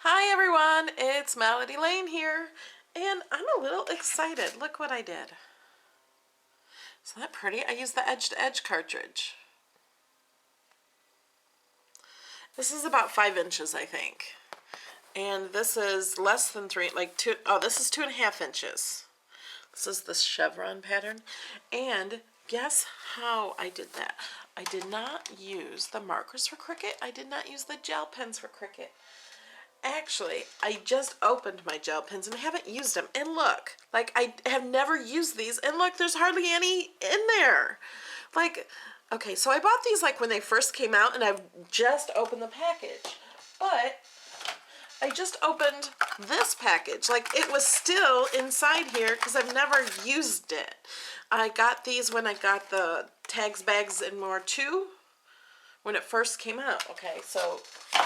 Hi everyone, it's Melody Lane here, and I'm a little excited. Look what I did. Isn't that pretty? I used the edge-to-edge cartridge. This is about 5 inches, I think. And this is less than 3, like 2, oh, this is 2.5 inches. This is the chevron pattern. And guess how I did that? I did not use the markers for Cricut. I did not use the gel pens for Cricut. Actually, I just opened my gel pens and haven't used them. And look, like I have never used these. And look, there's hardly any in there. Like, okay, so I bought these like when they first came out and I've just opened the package. But I just opened this package. Like it was still inside here because I've never used it. I got these when I got the Tags, Bags, and More 2 when it first came out. Okay, so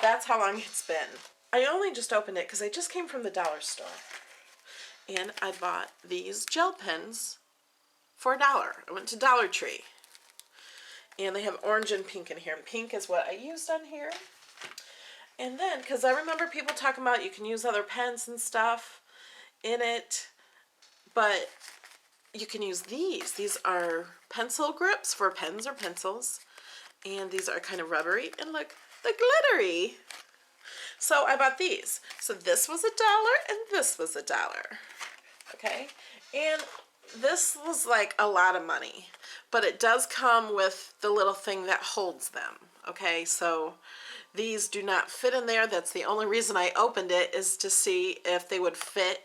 that's how long it's been. I only just opened it because I just came from the dollar store. And I bought these gel pens for $1. I went to Dollar Tree. And they have orange and pink in here. And pink is what I used on here. And then, because I remember people talking about you can use other pens and stuff in it. But you can use these. These are pencil grips for pens or pencils. And these are kind of rubbery. And look, the glittery. So I bought these. So this was $1 and this was $1. Okay. And this was like a lot of money. But it does come with the little thing that holds them. Okay. So these do not fit in there. That's the only reason I opened it, is to see if they would fit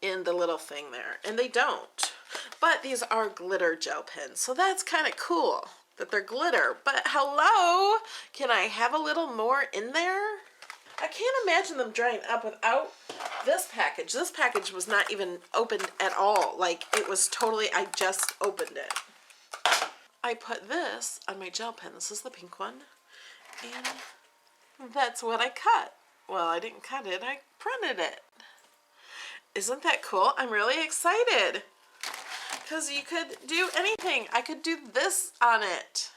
in the little thing there. And they don't. But these are glitter gel pens. So that's kind of cool that they're glitter. But hello, can I have a little more in there? I can't imagine them drying up without this package. This package was not even opened at all. Like it was totally, I just opened it. I put this on my gel pen. This is the pink one. And that's what I cut. Well, I didn't cut it, I printed it. Isn't that cool? I'm really excited. Because you could do anything. I could do this on it.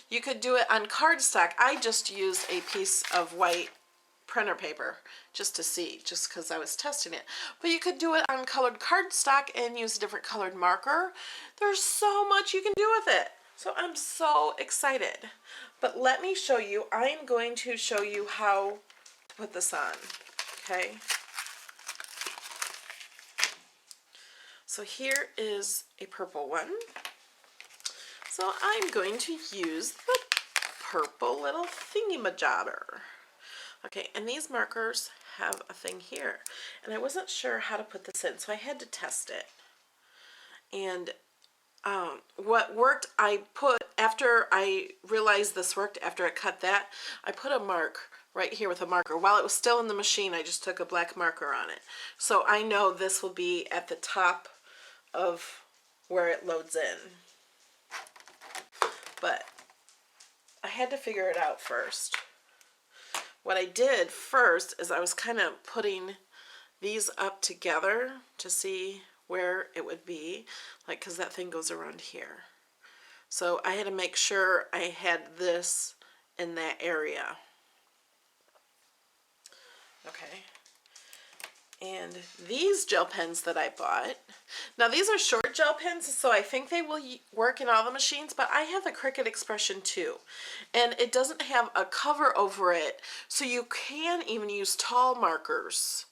You could do it on cardstock. I just used a piece of white printer paper just to see, just because I was testing it. But you could do it on colored cardstock and use a different colored marker. There's so much you can do with it. So I'm so excited. But let me show you. I'm going to show you how to put this on. Okay. So here is a purple one. So I'm going to use the purple little thingy-majobber. Okay, and these markers have a thing here. And I wasn't sure how to put this in, so I had to test it. And what worked, I put, after I realized this worked, after I cut that, I put a mark right here with a marker. While it was still in the machine, I just took a black marker on it. So I know this will be at the top of where it loads in. But I had to figure it out first. What I did first is I was kind of putting these up together to see where it would be, like, because that thing goes around here. So I had to make sure I had this in that area. Okay. And these gel pens that I bought, now these are short gel pens, so I think they will work in all the machines, but I have the Cricut Expression 2, and it doesn't have a cover over it, so you can even use tall markers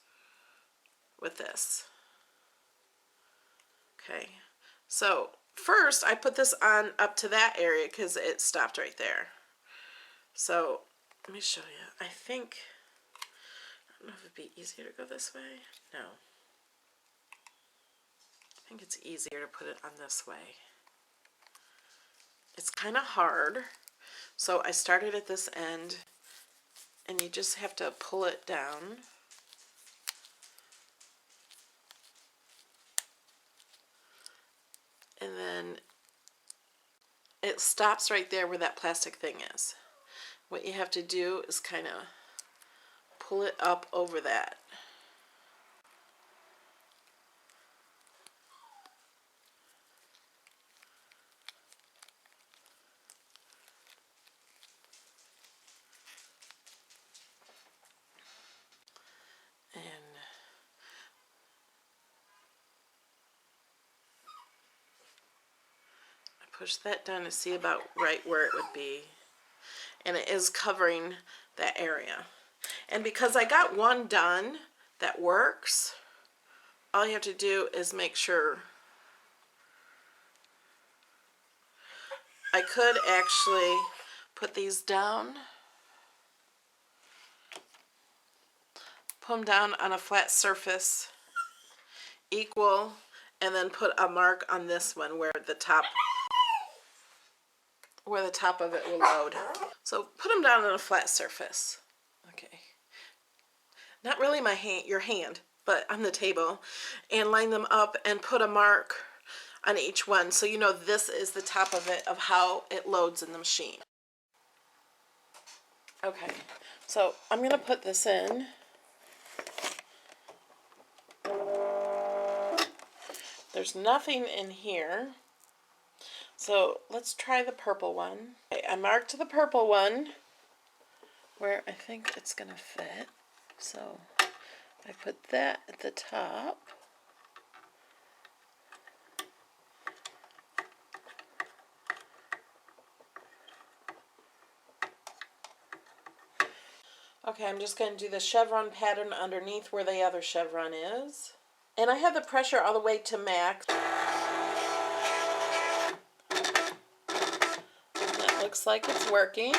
with this. Okay, so first I put this on up to that area because it stopped right there. So let me show you. I don't know if it'd be easier to go this way. No. I think it's easier to put it on this way. It's kind of hard. So I started at this end, and you just have to pull it down. And then it stops right there where that plastic thing is. What you have to do is kind of pull it up over that. push that down to see about right where it would be. And it is covering that area. And because I got one done that works, all you have to do is make sure. I could actually put these down, put them down on a flat surface, equal, and then put a mark on this one where the top of it will load. So put them down on a flat surface. Okay. Not really your hand, but on the table, and line them up and put a mark on each one so you know this is the top of it, of how it loads in the machine. Okay, so I'm going to put this in. There's nothing in here. So let's try the purple one. Okay, I marked the purple one where I think it's going to fit. So I put that at the top. Okay, I'm just going to do the chevron pattern underneath where the other chevron is. And I have the pressure all the way to max. That looks like it's working.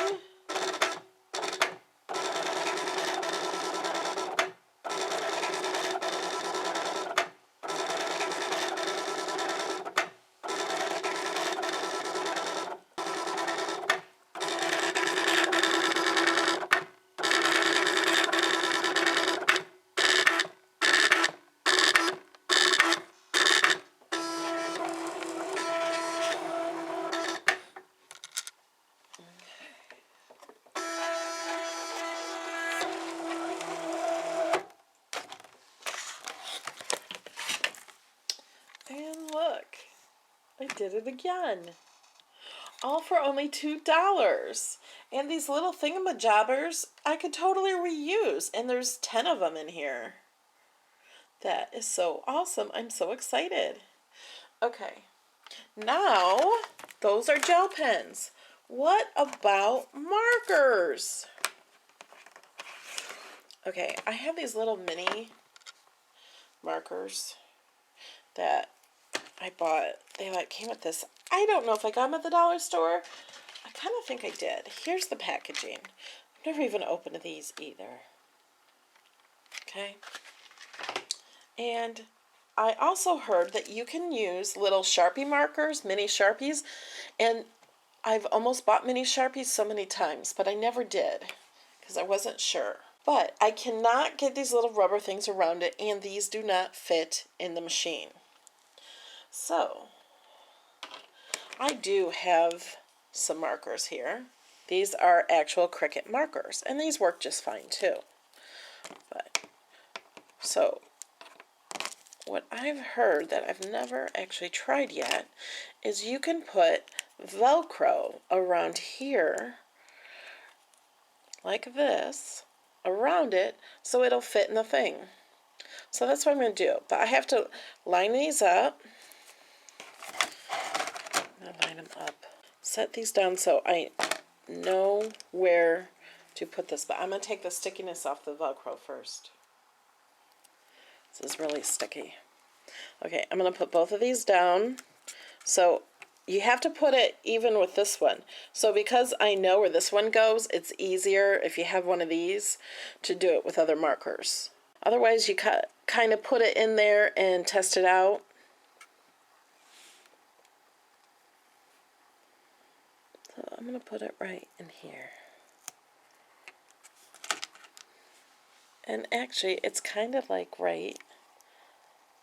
And look, I did it again. All for only $2. And these little thingamajobbers I could totally reuse. And there's 10 of them in here. That is so awesome. I'm so excited. Okay. Now, those are gel pens. What about markers? Okay, I have these little mini markers that I bought. They came with this. I don't know if I got them at the dollar store. I kind of think I did. Here's the packaging. I've never even opened these either. Okay. And I also heard that you can use little Sharpie markers, mini Sharpies, and I've almost bought mini Sharpies so many times, but I never did because I wasn't sure. But I cannot get these little rubber things around it, and these do not fit in the machine. So, I do have some markers here. These are actual Cricut markers, and these work just fine too. So, what I've heard that I've never actually tried yet is you can put Velcro around here, like this, around it, so it'll fit in the thing. So that's what I'm going to do. But I have to line these up. I'm going to line them up. Set these down so I know where to put this. But I'm going to take the stickiness off the Velcro first. This is really sticky. Okay, I'm going to put both of these down. So you have to put it even with this one. So because I know where this one goes, it's easier if you have one of these to do it with other markers. Otherwise, you kind of put it in there and test it out. So I'm going to put it right in here. And actually, it's kind of like right.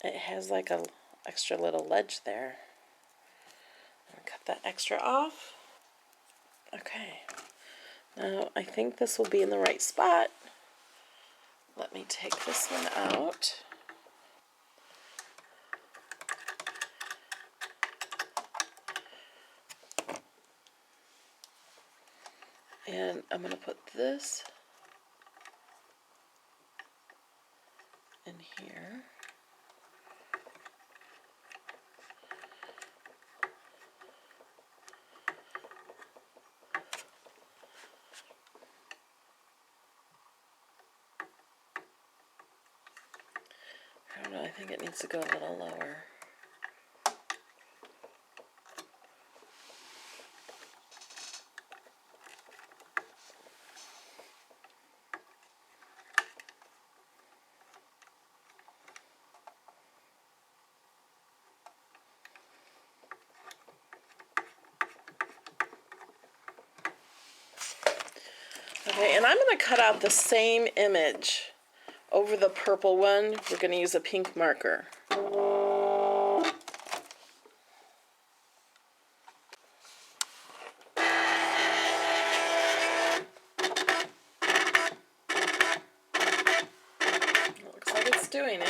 It has like a extra little ledge there. Cut that extra off. Okay. Now, I think this will be in the right spot. Let me take this one out. And I'm going to put this in here. think it needs to go a little lower. Okay, and I'm going to cut out the same image over the purple one. We're going to use a pink marker. Looks like it's doing it.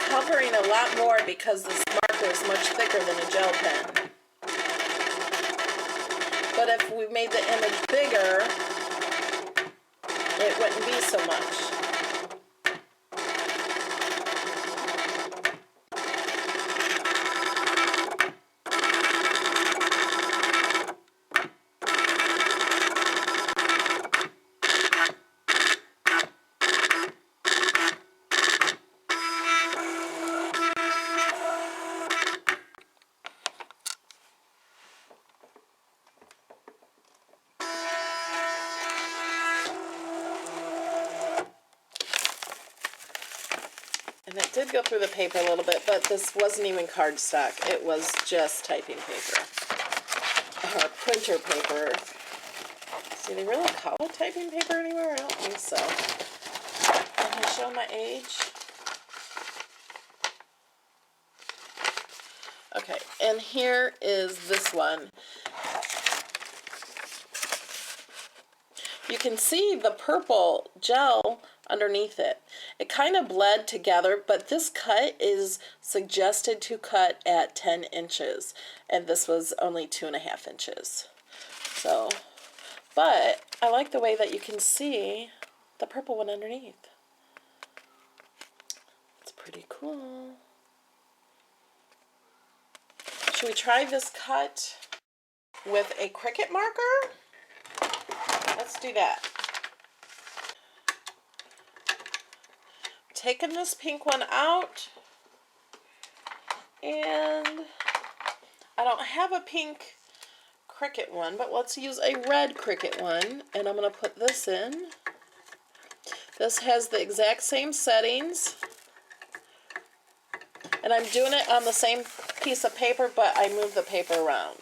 Covering a lot more because this marker is much thicker than a gel pen. But if we made the image bigger, it wouldn't be so much. And it did go through the paper a little bit, but this wasn't even cardstock. It was just typing paper. Or printer paper. Do they really call it typing paper anywhere? I don't think so. Can I show my age? Okay, and here is this one. You can see the purple gel underneath it. It kind of bled together, but this cut is suggested to cut at 10 inches, and this was only 2.5 inches. So, but I like the way that you can see the purple one underneath. It's pretty cool. Should we try this cut with a Cricut marker? Let's do that. Taking this pink one out, and I don't have a pink Cricut one, but let's use a red Cricut one, and I'm going to put this in. This has the exact same settings, and I'm doing it on the same piece of paper, but I move the paper around.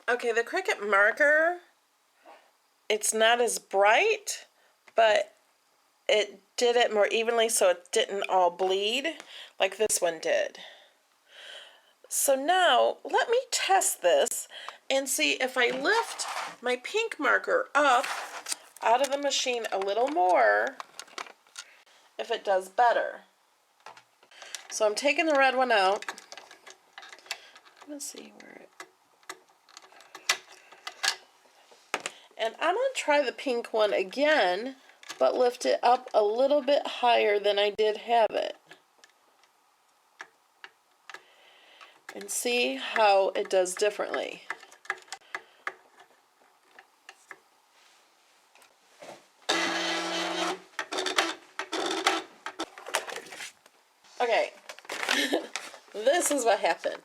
Okay, the Cricut marker, it's not as bright, but it did it more evenly so it didn't all bleed like this one did. So now, let me test this and see if I lift my pink marker up out of the machine a little more, if it does better. So I'm taking the red one out. Let's see where it... And I'm going to try the pink one again, but lift it up a little bit higher than I did have it. And see how it does differently. Okay, this is what happened.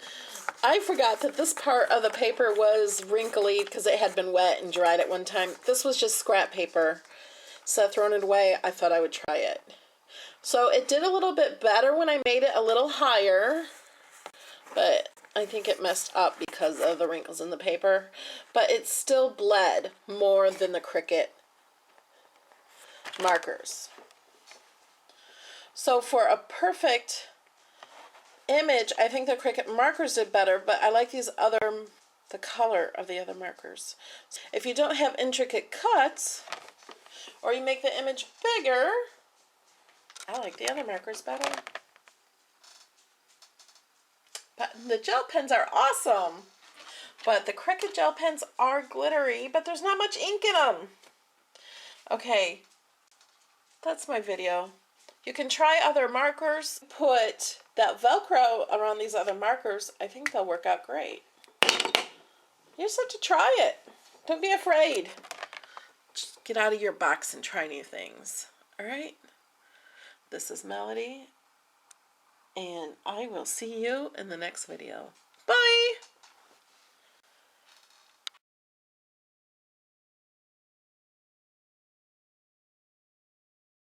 I forgot that this part of the paper was wrinkly because it had been wet and dried at one time. This was just scrap paper. instead of throwing it away, I thought I would try it. So it did a little bit better when I made it a little higher, but I think it messed up because of the wrinkles in the paper. But it still bled more than the Cricut markers. So for a perfect image, I think the Cricut markers did better, but I like these other, the color of the other markers. If you don't have intricate cuts, or you make the image bigger, I like the other markers better. But the gel pens are awesome. But the Cricut gel pens are glittery, but there's not much ink in them. Okay, that's my video. You can try other markers. Put that Velcro around these other markers. I think they'll work out great. You just have to try it. Don't be afraid. Just get out of your box and try new things. All right? This is Melody, and I will see you in the next video. Bye!